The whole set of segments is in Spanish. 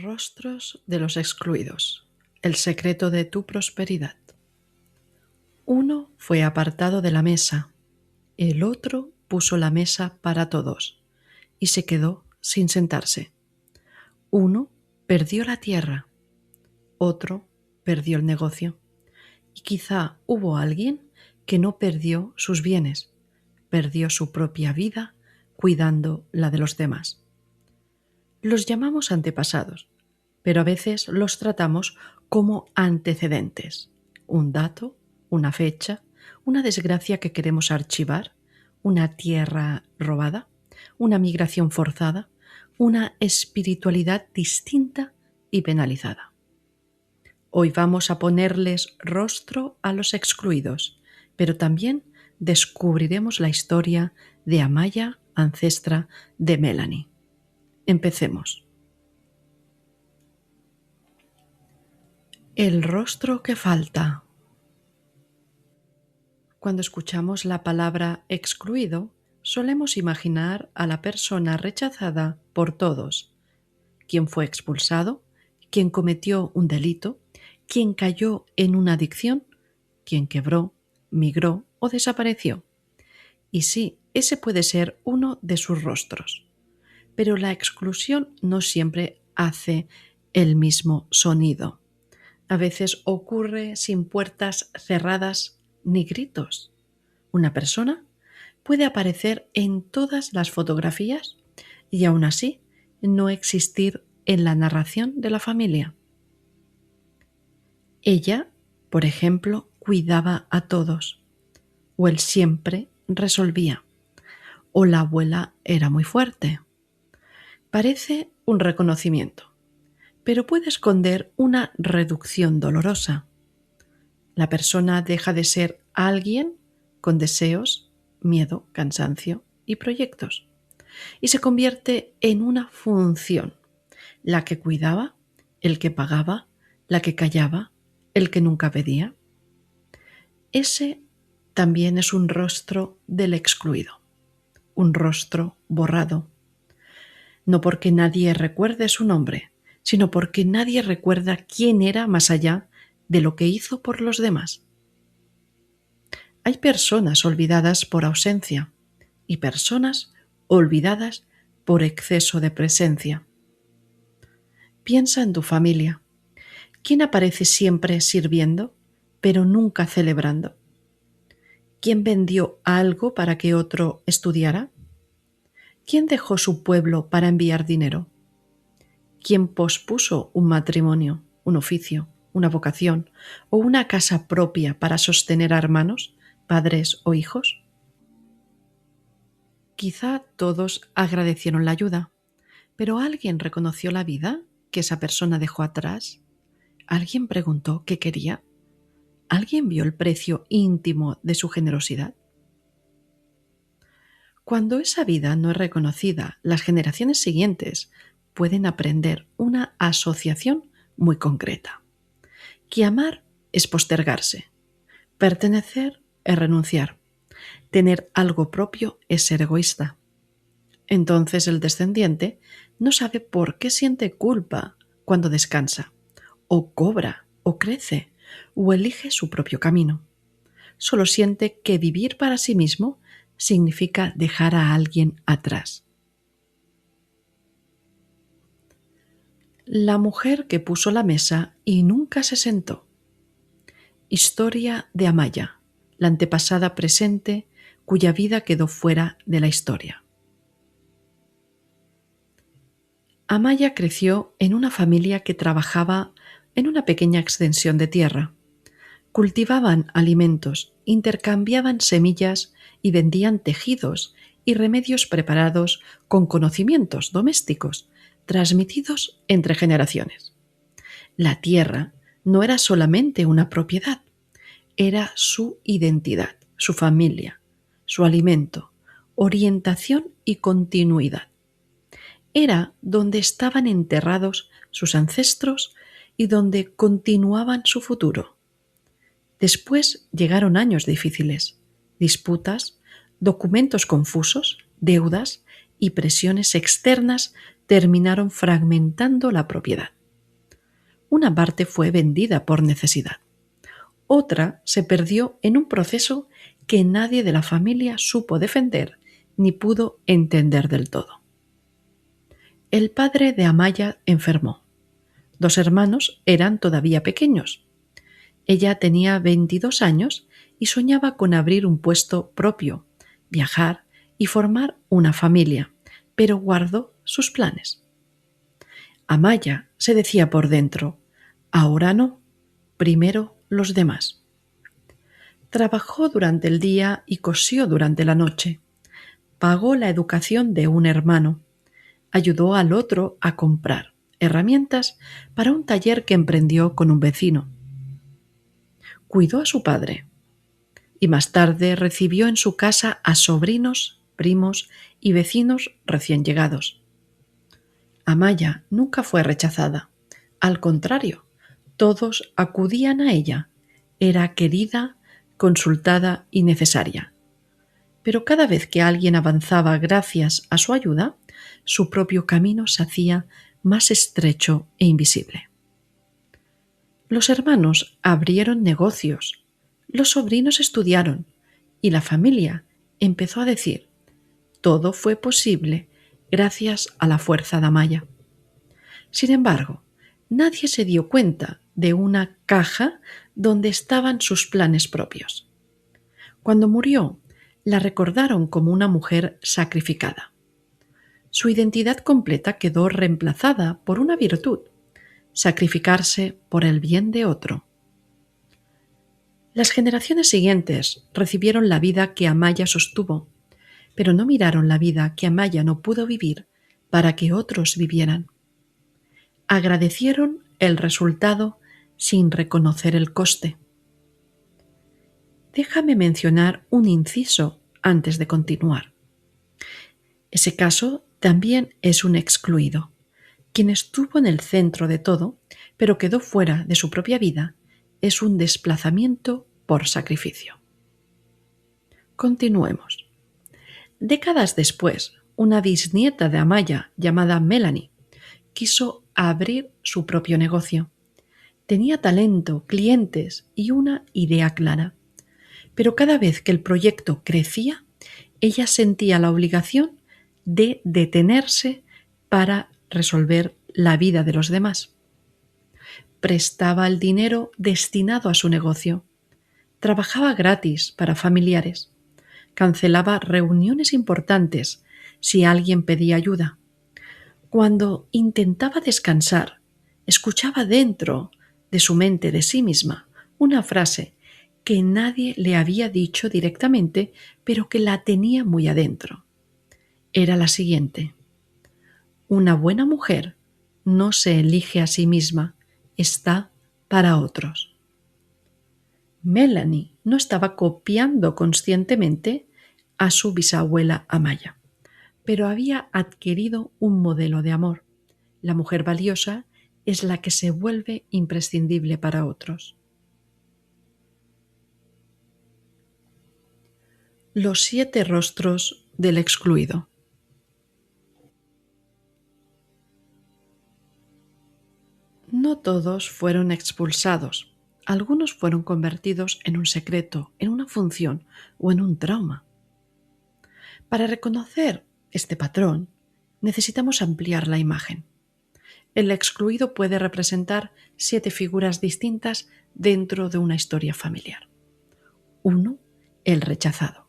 Rostros de los excluidos. El secreto de tu prosperidad. Uno fue apartado de la mesa, el otro puso la mesa para todos y se quedó sin sentarse. Uno perdió la tierra, otro perdió el negocio y quizá hubo alguien que no perdió sus bienes, perdió su propia vida cuidando la de los demás. Los llamamos antepasados, pero a veces los tratamos como antecedentes. Un dato, una fecha, una desgracia que queremos archivar, una tierra robada, una migración forzada, una espiritualidad distinta y penalizada. Hoy vamos a ponerles rostro a los excluidos, pero también descubriremos la historia de Amaya, ancestra de Melanie. Empecemos. El rostro que falta. Cuando escuchamos la palabra excluido, solemos imaginar a la persona rechazada por todos, quien fue expulsado, quien cometió un delito, quien cayó en una adicción, quien quebró, migró o desapareció. Y sí, ese puede ser uno de sus rostros. Pero la exclusión no siempre hace el mismo sonido. A veces ocurre sin puertas cerradas ni gritos. Una persona puede aparecer en todas las fotografías y aún así no existir en la narración de la familia. Ella, por ejemplo, cuidaba a todos, o él siempre resolvía, o la abuela era muy fuerte. Parece un reconocimiento, pero puede esconder una reducción dolorosa. La persona deja de ser alguien con deseos, miedo, cansancio y proyectos, y se convierte en una función, la que cuidaba, el que pagaba, la que callaba, el que nunca pedía. Ese también es un rostro del excluido, un rostro borrado, no porque nadie recuerde su nombre, sino porque nadie recuerda quién era más allá de lo que hizo por los demás. Hay personas olvidadas por ausencia y personas olvidadas por exceso de presencia. Piensa en tu familia. ¿Quién aparece siempre sirviendo, pero nunca celebrando? ¿Quién vendió algo para que otro estudiara? ¿Quién dejó su pueblo para enviar dinero? ¿Quién pospuso un matrimonio, un oficio, una vocación o una casa propia para sostener a hermanos, padres o hijos? Quizá todos agradecieron la ayuda, pero ¿alguien reconoció la vida que esa persona dejó atrás? ¿Alguien preguntó qué quería? ¿Alguien vio el precio íntimo de su generosidad? Cuando esa vida no es reconocida, las generaciones siguientes pueden aprender una asociación muy concreta. Que amar es postergarse, pertenecer es renunciar, tener algo propio es ser egoísta. Entonces el descendiente no sabe por qué siente culpa cuando descansa, o cobra, o crece, o elige su propio camino. Solo siente que vivir para sí mismo significa dejar a alguien atrás. La mujer que puso la mesa y nunca se sentó. Historia de Amaya, la antepasada presente cuya vida quedó fuera de la historia. Amaya creció en una familia que trabajaba en una pequeña extensión de tierra. Cultivaban alimentos, intercambiaban semillas y vendían tejidos y remedios preparados con conocimientos domésticos transmitidos entre generaciones. La tierra no era solamente una propiedad, era su identidad, su familia, su alimento, orientación y continuidad. Era donde estaban enterrados sus ancestros y donde continuaban su futuro. Después llegaron años difíciles, disputas, documentos confusos, deudas y presiones externas terminaron fragmentando la propiedad. Una parte fue vendida por necesidad. Otra se perdió en un proceso que nadie de la familia supo defender ni pudo entender del todo. El padre de Amaya enfermó. 2 hermanos eran todavía pequeños. Ella tenía 22 años y soñaba con abrir un puesto propio, viajar y formar una familia, pero guardó sus planes. Amaya se decía por dentro: ahora no, primero los demás. Trabajó durante el día y cosió durante la noche. Pagó la educación de un hermano. Ayudó al otro a comprar herramientas para un taller que emprendió con un vecino. Cuidó a su padre y más tarde recibió en su casa a sobrinos, primos y vecinos recién llegados. Amaya nunca fue rechazada. Al contrario, todos acudían a ella. Era querida, consultada y necesaria. Pero cada vez que alguien avanzaba gracias a su ayuda, su propio camino se hacía más estrecho e invisible. Los hermanos abrieron negocios, los sobrinos estudiaron y la familia empezó a decir: todo fue posible gracias a la fuerza de Amaya. Sin embargo, nadie se dio cuenta de una caja donde estaban sus planes propios. Cuando murió, la recordaron como una mujer sacrificada. Su identidad completa quedó reemplazada por una virtud: sacrificarse por el bien de otro. Las generaciones siguientes recibieron la vida que Amaya sostuvo, pero no miraron la vida que Amaya no pudo vivir para que otros vivieran. Agradecieron el resultado sin reconocer el coste. Déjame mencionar un inciso antes de continuar. Ese caso también es un excluido, quien estuvo en el centro de todo, pero quedó fuera de su propia vida. Es un desplazamiento por sacrificio. Continuemos. Décadas después, una bisnieta de Amaya, llamada Melanie, quiso abrir su propio negocio. Tenía talento, clientes y una idea clara. Pero cada vez que el proyecto crecía, ella sentía la obligación de detenerse para resolver la vida de los demás. Prestaba el dinero destinado a su negocio. Trabajaba gratis para familiares. Cancelaba reuniones importantes si alguien pedía ayuda. Cuando intentaba descansar, escuchaba dentro de su mente, de sí misma, una frase que nadie le había dicho directamente, pero que la tenía muy adentro. Era la siguiente: una buena mujer no se elige a sí misma, está para otros. Melanie no estaba copiando conscientemente a su bisabuela Amaya, pero había adquirido un modelo de amor. La mujer valiosa es la que se vuelve imprescindible para otros. Los 7 rostros del excluido. No todos fueron expulsados. Algunos fueron convertidos en un secreto, en una función o en un trauma. Para reconocer este patrón, necesitamos ampliar la imagen. El excluido puede representar 7 figuras distintas dentro de una historia familiar. 1. El rechazado.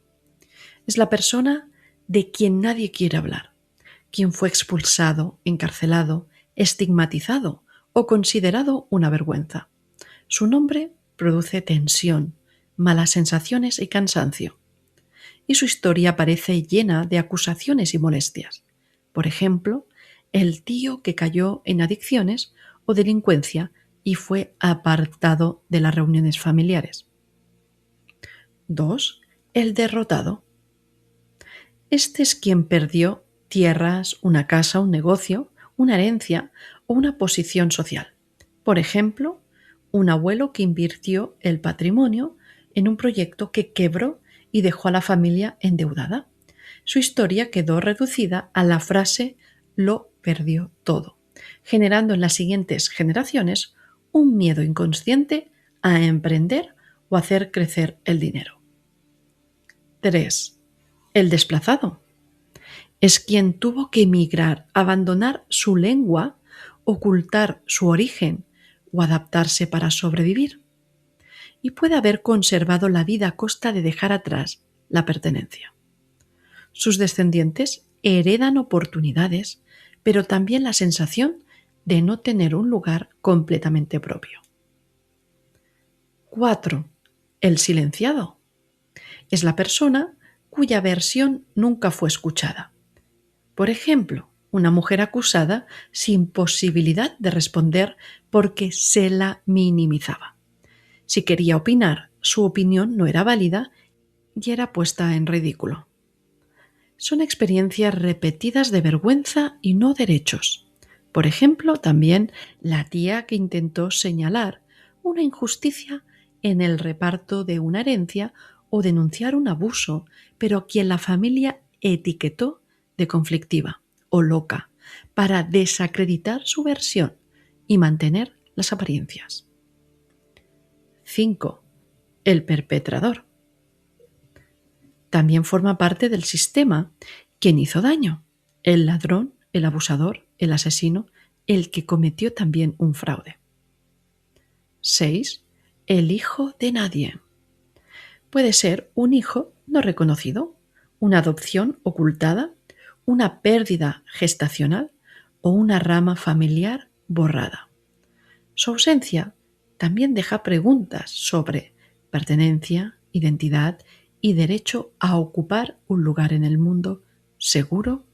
Es la persona de quien nadie quiere hablar, quien fue expulsado, encarcelado, estigmatizado o considerado una vergüenza. Su nombre produce tensión, malas sensaciones y cansancio. Y su historia parece llena de acusaciones y molestias. Por ejemplo, el tío que cayó en adicciones o delincuencia y fue apartado de las reuniones familiares. 2. El derrotado. Este es quien perdió tierras, una casa, un negocio, una herencia o una posición social. Por ejemplo, un abuelo que invirtió el patrimonio en un proyecto que quebró y dejó a la familia endeudada. Su historia quedó reducida a la frase: lo perdió todo, generando en las siguientes generaciones un miedo inconsciente a emprender o hacer crecer el dinero. 3. El desplazado. Es quien tuvo que emigrar, abandonar su lengua, ocultar su origen o adaptarse para sobrevivir. Y puede haber conservado la vida a costa de dejar atrás la pertenencia. Sus descendientes heredan oportunidades, pero también la sensación de no tener un lugar completamente propio. 4. El silenciado. Es la persona cuya versión nunca fue escuchada. Por ejemplo, una mujer acusada sin posibilidad de responder porque se la minimizaba. Si quería opinar, su opinión no era válida y era puesta en ridículo. Son experiencias repetidas de vergüenza y no derechos. Por ejemplo, también la tía que intentó señalar una injusticia en el reparto de una herencia o denunciar un abuso, pero quien la familia etiquetó de conflictiva o loca para desacreditar su versión y mantener las apariencias. 5. El perpetrador. También forma parte del sistema quien hizo daño: el ladrón, el abusador, el asesino, el que cometió también un fraude. 6. El hijo de nadie. Puede ser un hijo no reconocido, una adopción ocultada, una pérdida gestacional o una rama familiar borrada. Su ausencia también deja preguntas sobre pertenencia, identidad y derecho a ocupar un lugar en el mundo seguro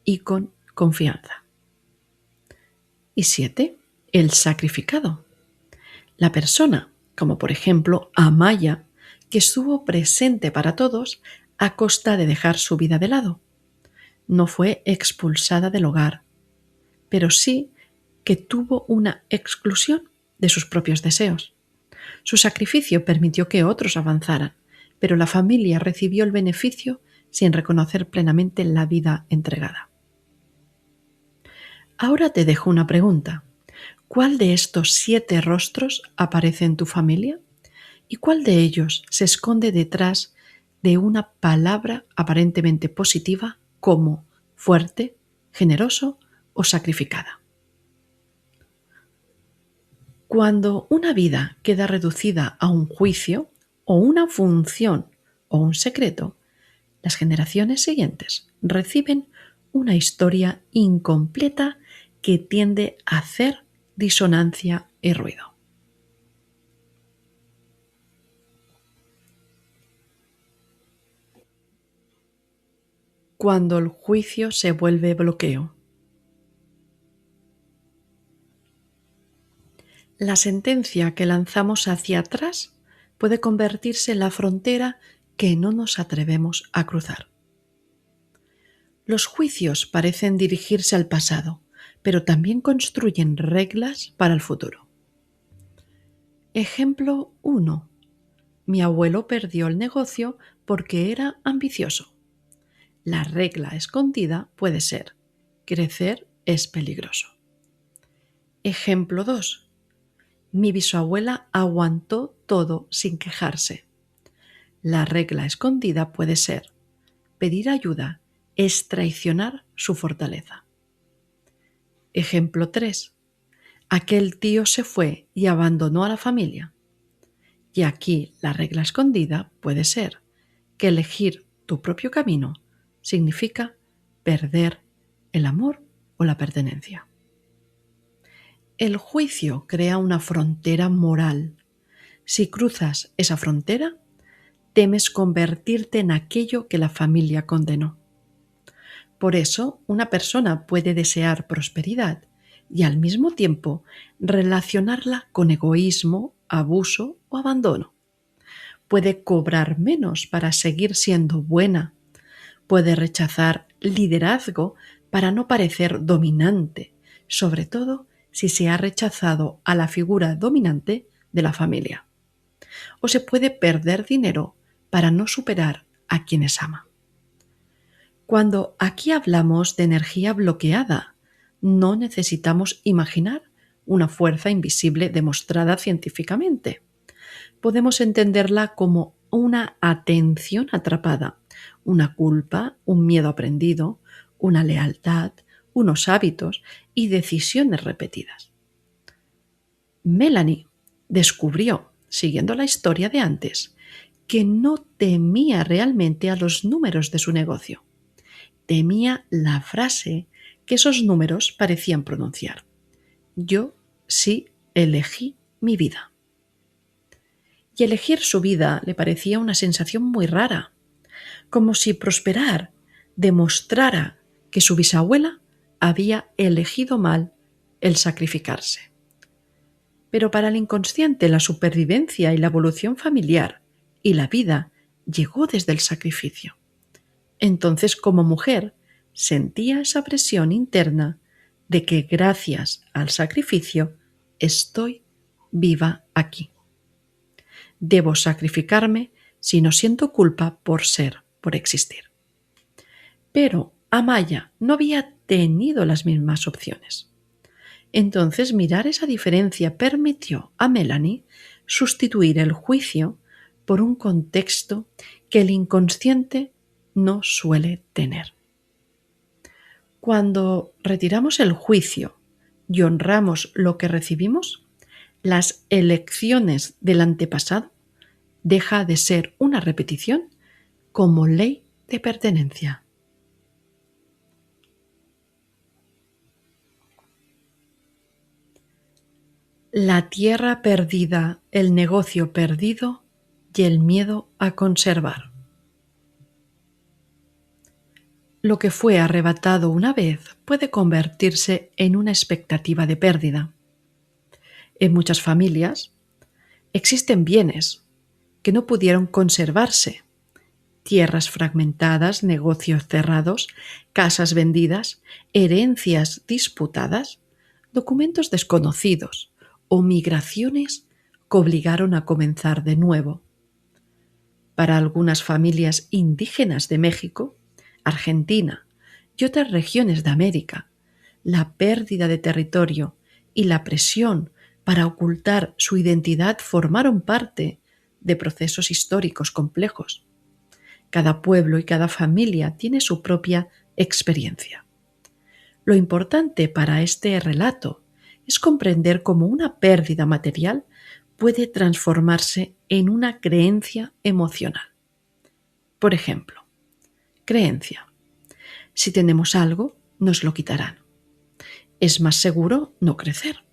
y con confianza. Y 7. El sacrificado. La persona, como por ejemplo Amaya, que estuvo presente para todos a costa de dejar su vida de lado. No fue expulsada del hogar, pero sí que tuvo una exclusión de sus propios deseos. Su sacrificio permitió que otros avanzaran, pero la familia recibió el beneficio sin reconocer plenamente la vida entregada. Ahora te dejo una pregunta. ¿Cuál de estos 7 rostros aparece en tu familia? ¿Y cuál de ellos se esconde detrás de una palabra aparentemente positiva como fuerte, generoso o sacrificada? Cuando una vida queda reducida a un juicio o una función o un secreto, las generaciones siguientes reciben una historia incompleta que tiende a hacer disonancia y ruido. Cuando el juicio se vuelve bloqueo. La sentencia que lanzamos hacia atrás puede convertirse en la frontera que no nos atrevemos a cruzar. Los juicios parecen dirigirse al pasado, pero también construyen reglas para el futuro. Ejemplo 1. Mi abuelo perdió el negocio porque era ambicioso. La regla escondida puede ser: crecer es peligroso. Ejemplo 2. Mi bisabuela aguantó todo sin quejarse. La regla escondida puede ser: pedir ayuda es traicionar su fortaleza. Ejemplo 3. Aquel tío se fue y abandonó a la familia. Y aquí la regla escondida puede ser que elegir tu propio camino significa perder el amor o la pertenencia. El juicio crea una frontera moral. Si cruzas esa frontera, temes convertirte en aquello que la familia condenó. Por eso, una persona puede desear prosperidad y al mismo tiempo relacionarla con egoísmo, abuso o abandono. Puede cobrar menos para seguir siendo buena. Puede rechazar liderazgo para no parecer dominante, sobre todo si se ha rechazado a la figura dominante de la familia. O se puede perder dinero para no superar a quienes ama. Cuando aquí hablamos de energía bloqueada, No necesitamos imaginar una fuerza invisible demostrada científicamente. Podemos entenderla como una atención atrapada, una culpa, un miedo aprendido, una lealtad, unos hábitos y decisiones repetidas. Melanie descubrió, siguiendo la historia de antes, que no temía realmente a los números de su negocio. Temía la frase que esos números parecían pronunciar. Yo sí elegí mi vida. Y elegir su vida le parecía una sensación muy rara, como si prosperar demostrara que su bisabuela había elegido mal el sacrificarse. Pero para el inconsciente la supervivencia y la evolución familiar y la vida llegó desde el sacrificio. Entonces, como mujer, sentía esa presión interna de que gracias al sacrificio estoy viva aquí. Debo sacrificarme si no siento culpa por ser, por existir. Pero Amaya no había tenido las mismas opciones. Entonces, mirar esa diferencia permitió a Melanie sustituir el juicio por un contexto que el inconsciente no suele tener. Cuando retiramos el juicio y honramos lo que recibimos, las elecciones del antepasado deja de ser una repetición como ley de pertenencia. La tierra perdida, el negocio perdido y el miedo a conservar. Lo que fue arrebatado una vez puede convertirse en una expectativa de pérdida. En muchas familias existen bienes que no pudieron conservarse, tierras fragmentadas, negocios cerrados, casas vendidas, herencias disputadas, documentos desconocidos o migraciones que obligaron a comenzar de nuevo. Para algunas familias indígenas de México, Argentina y otras regiones de América, la pérdida de territorio y la presión para ocultar su identidad formaron parte de procesos históricos complejos. Cada pueblo y cada familia tiene su propia experiencia. Lo importante para este relato es comprender cómo una pérdida material puede transformarse en una creencia emocional. Por ejemplo, creencia: si tenemos algo, nos lo quitarán. Es más seguro no crecer.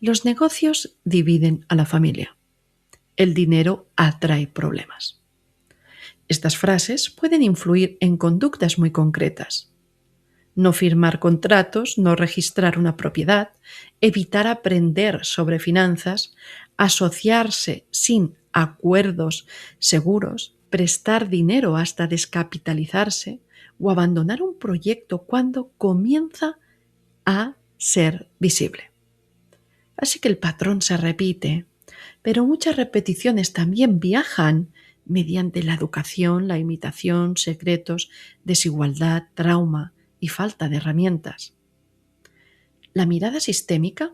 Los negocios dividen a la familia. El dinero atrae problemas. Estas frases pueden influir en conductas muy concretas. No firmar contratos, no registrar una propiedad, evitar aprender sobre finanzas, asociarse sin acuerdos seguros, prestar dinero hasta descapitalizarse o abandonar un proyecto cuando comienza a ser visible. Así que el patrón se repite, pero muchas repeticiones también viajan mediante la educación, la imitación, secretos, desigualdad, trauma y falta de herramientas. La mirada sistémica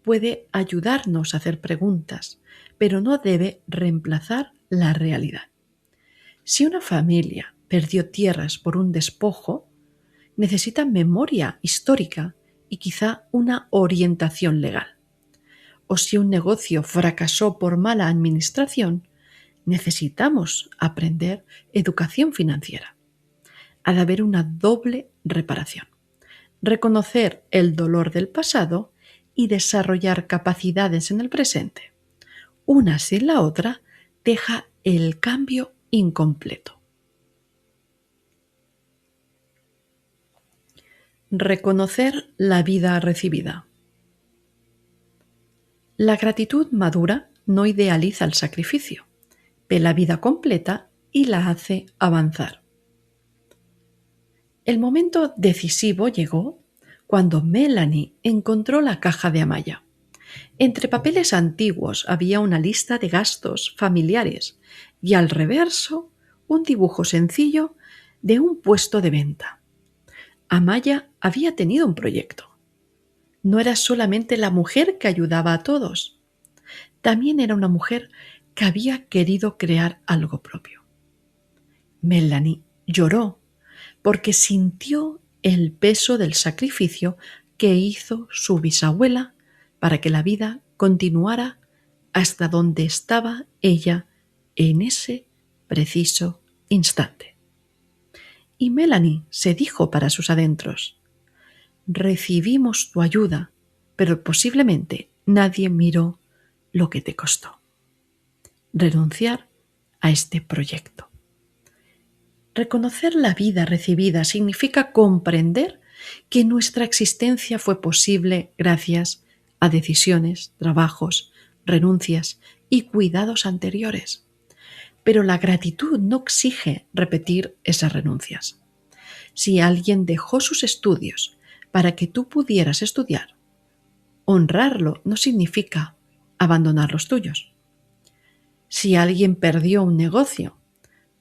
puede ayudarnos a hacer preguntas, pero no debe reemplazar la realidad. Si una familia perdió tierras por un despojo, necesita memoria histórica y quizá una orientación legal. O si un negocio fracasó por mala administración, necesitamos aprender educación financiera. Ha de haber una doble reparación: reconocer el dolor del pasado y desarrollar capacidades en el presente. Una sin la otra deja el cambio incompleto. Reconocer la vida recibida. La gratitud madura no idealiza el sacrificio, ve la vida completa y la hace avanzar. El momento decisivo llegó cuando Melanie encontró la caja de Amaya. Entre papeles antiguos había una lista de gastos familiares y al reverso un dibujo sencillo de un puesto de venta. Amaya había tenido un proyecto. No era solamente la mujer que ayudaba a todos, también era una mujer que había querido crear algo propio. Melanie lloró porque sintió el peso del sacrificio que hizo su bisabuela para que la vida continuara hasta donde estaba ella en ese preciso instante. Y Melanie se dijo para sus adentros: recibimos tu ayuda, pero posiblemente nadie miró lo que te costó renunciar a este proyecto. Reconocer la vida recibida significa comprender que nuestra existencia fue posible gracias a decisiones, trabajos, renuncias y cuidados anteriores. Pero la gratitud no exige repetir esas renuncias. Si alguien dejó sus estudios para que tú pudieras estudiar, honrarlo no significa abandonar los tuyos. Si alguien perdió un negocio,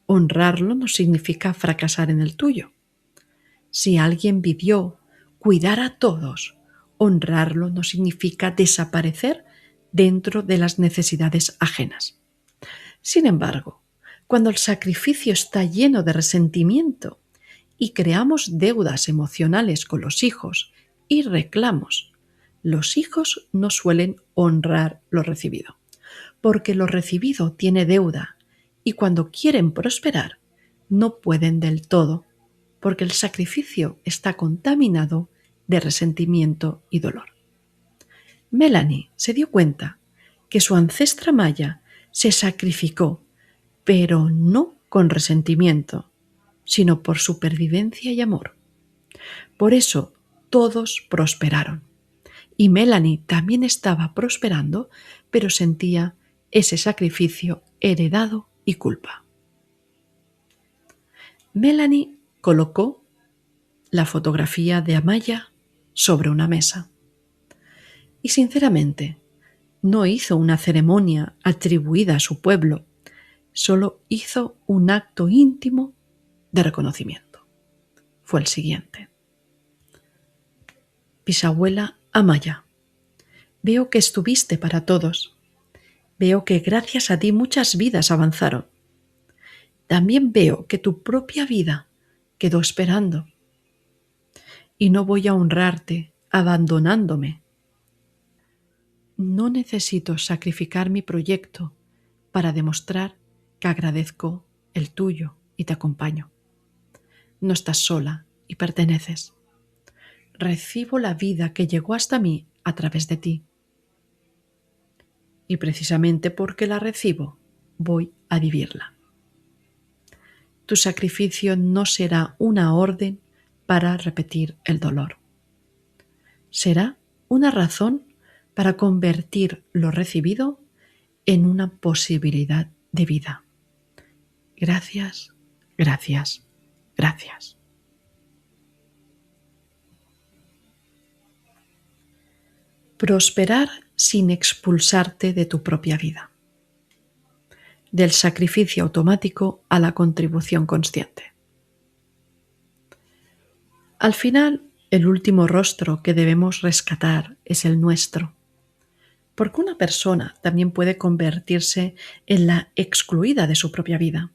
honrarlo no significa fracasar en el tuyo. Si alguien vivió cuidar a todos, honrarlo no significa desaparecer dentro de las necesidades ajenas. Sin embargo, cuando el sacrificio está lleno de resentimiento y creamos deudas emocionales con los hijos y reclamos, los hijos no suelen honrar lo recibido, porque lo recibido tiene deuda y cuando quieren prosperar no pueden del todo, porque el sacrificio está contaminado de resentimiento y dolor. Melanie se dio cuenta que su ancestra maya se sacrificó, pero no con resentimiento, sino por supervivencia y amor. Por eso todos prosperaron. Y Melanie también estaba prosperando, pero sentía ese sacrificio heredado y culpa. Melanie colocó la fotografía de Amaya sobre una mesa. Y sinceramente, no hizo una ceremonia atribuida a su pueblo, solo hizo un acto íntimo de reconocimiento. Fue el siguiente. Bisabuela Amaya, veo que estuviste para todos. Veo que gracias a ti muchas vidas avanzaron. También veo que tu propia vida quedó esperando. Y no voy a honrarte abandonándome. No necesito sacrificar mi proyecto para demostrar que agradezco el tuyo y te acompaño. No estás sola y perteneces. Recibo la vida que llegó hasta mí a través de ti. Y precisamente porque la recibo, voy a vivirla. Tu sacrificio no será una orden para repetir el dolor. Será una razón para convertir lo recibido en una posibilidad de vida. Gracias, gracias, gracias. Prosperar sin expulsarte de tu propia vida. Del sacrificio automático a la contribución consciente. Al final, el último rostro que debemos rescatar es el nuestro, porque una persona también puede convertirse en la excluida de su propia vida.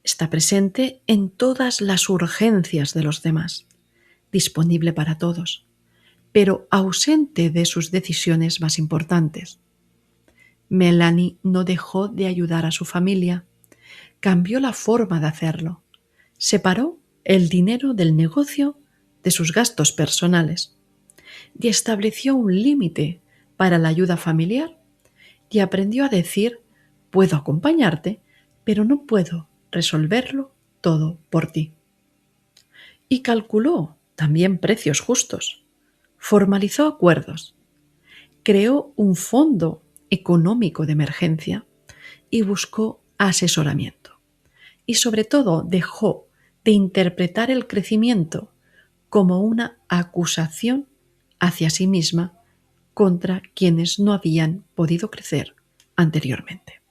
Está presente en todas las urgencias de los demás, disponible para todos, pero ausente de sus decisiones más importantes. Melanie no dejó de ayudar a su familia, cambió la forma de hacerlo, separó el dinero del negocio de sus gastos personales y estableció un límite para la ayuda familiar y aprendió a decir: puedo acompañarte, pero no puedo resolverlo todo por ti. Y calculó también precios justos, formalizó acuerdos, creó un fondo económico de emergencia y buscó asesoramiento. Y sobre todo dejó de interpretar el crecimiento como una acusación hacia sí misma contra quienes no habían podido crecer anteriormente.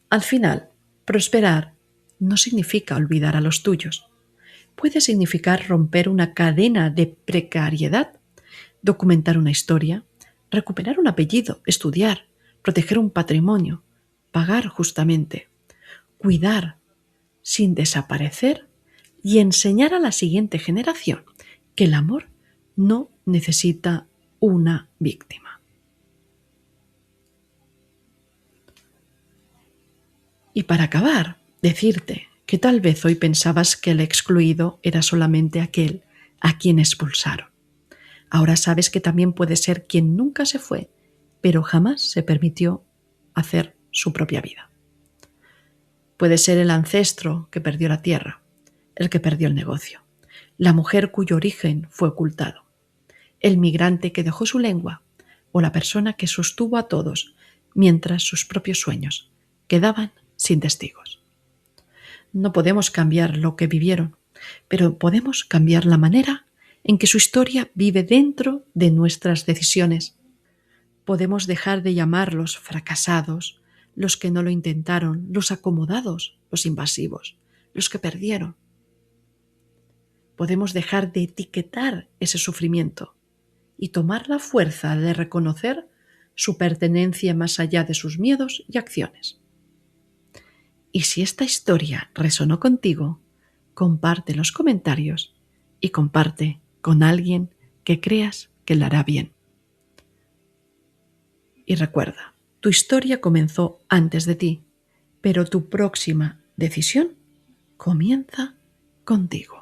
Al final, prosperar no significa olvidar a los tuyos, puede significar romper una cadena de precariedad, documentar una historia, recuperar un apellido, estudiar, proteger un patrimonio, pagar justamente, cuidar sin desaparecer y enseñar a la siguiente generación que el amor no necesita una víctima. Y para acabar, decirte que tal vez hoy pensabas que el excluido era solamente aquel a quien expulsaron. Ahora sabes que también puede ser quien nunca se fue, pero jamás se permitió hacer su propia vida. Puede ser el ancestro que perdió la tierra, el que perdió el negocio, la mujer cuyo origen fue ocultado, el migrante que dejó su lengua o la persona que sostuvo a todos mientras sus propios sueños quedaban sin testigos. No podemos cambiar lo que vivieron, pero podemos cambiar la manera en que su historia vive dentro de nuestras decisiones. Podemos dejar de llamarlos fracasados, los que no lo intentaron, los acomodados, los invasivos, los que perdieron. Podemos dejar de etiquetar ese sufrimiento y tomar la fuerza de reconocer su pertenencia más allá de sus miedos y acciones. Y si esta historia resonó contigo, comparte en los comentarios y comparte con alguien que creas que le hará bien. Y recuerda, tu historia comenzó antes de ti, pero tu próxima decisión comienza contigo.